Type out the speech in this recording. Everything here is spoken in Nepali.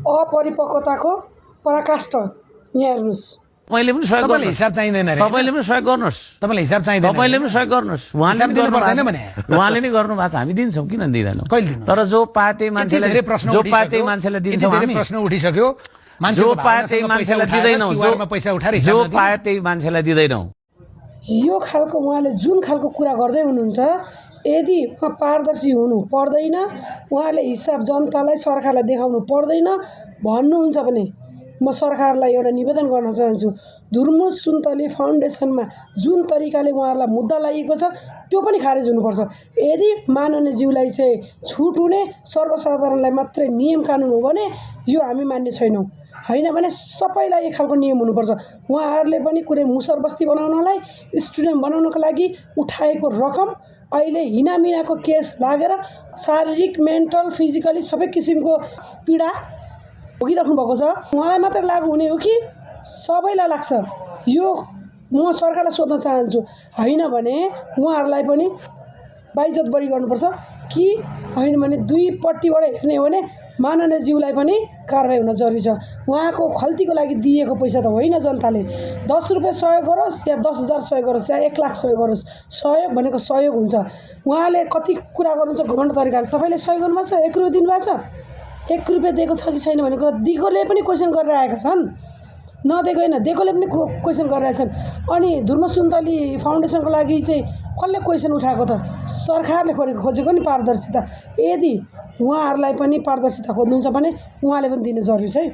अपरिपक्वताको पराकाष्ठ यहाँ हेर्नुस्। तपाईँले पनि सहयोग तपाईँले हिसाब चाहिँदैन रे। तपाईँले पनि सहयोग गर्नुहोस्। तपाईँले हिसाब चाहिँदैन। तपाईँले पनि सहयोग गर्नुहोस्। हिसाब दिनु पर्दैन भने। उहाँले नै गर्नु भएको छ, हामी दिन्छौँ, किन दिँदैनौँ? कहिले दिनु? तर जो पाए त्यही मान्छेलाई दिन्छौँ हामी। प्रश्न उठिसक्यो। जो पाए त्यही मान्छेलाई दिँदैनौँ, जो पाए त्यही मान्छेलाई दिँदैनौँ। यो खालको उहाँले जुन खालको कुरा गर्दै हुनुहुन्छ, यदि उहाँ पारदर्शी हुनु पर्दैन, उहाँले हिसाब जनतालाई सरकारलाई देखाउनु पर्दैन भन्नुहुन्छ भने म सरकारलाई एउटा निवेदन गर्न चाहन्छु। धुर्मुस सुन्तली फाउन्डेसनमा जुन तरिकाले उहाँहरूलाई मुद्दा लागेको छ त्यो पनि खारेज हुनुपर्छ। यदि माननीयज्यूलाई चाहिँ छुट हुने सर्वसाधारणलाई मात्रै नियम कानुन हो भने यो हामी मान्ने छैनौँ। होइन भने सबैलाई एक खालको नियम हुनुपर्छ। उहाँहरूले पनि कुनै मुसर बस्ती बनाउनलाई, स्टुडेन्ट बनाउनको लागि उठाएको रकम अहिले हिनामिनाको केस लागेर शारीरिक, मेन्टल, फिजिकली सबै किसिमको पीडा भोगिराख्नु भएको छ। उहाँलाई मात्र लागु हुने हो कि सबैलाई लाग्छ? यो म सरकारलाई सोध्न चाहन्छु। होइन भने उहाँहरूलाई पनि बाइज्जत बढी गर्नुपर्छ कि होइन भने दुईपट्टिबाट हेर्ने हो भने माननीयज्यूलाई पनि कारबाही हुन जरुरी छ। उहाँको खल्तीको लागि दिएको पैसा त होइन, जनताले 10 रुपियाँ सहयोग गरोस् या 10,000 सहयोग गरोस् या 1 लाख सहयोग गरोस्, सहयोग भनेको सहयोग हुन्छ। उहाँले कति कुरा गर्नुहुन्छ घमण्ड तरिकाले। तपाईँले सहयोग गर्नुभएको छ? 1 रुपियाँ दिनुभएको छ? 1 रुपियाँ दिएको छ कि छैन भन्ने कुरा दिएकोले पनि क्वेसन गरिरहेका छन्, नदिएको होइन, दिएकोले पनि क्वेसन गरिरहेका छन्। अनि धुर्मुस सुन्तली फाउन्डेसनको लागि चाहिँ कसले क्वेसन उठाएको त? सरकारले खोजेको नि पारदर्शिता। यदि उहाँहरूलाई पनि पारदर्शिता खोज्नुहुन्छ भने उहाँले पनि दिनु जरुरी छ है।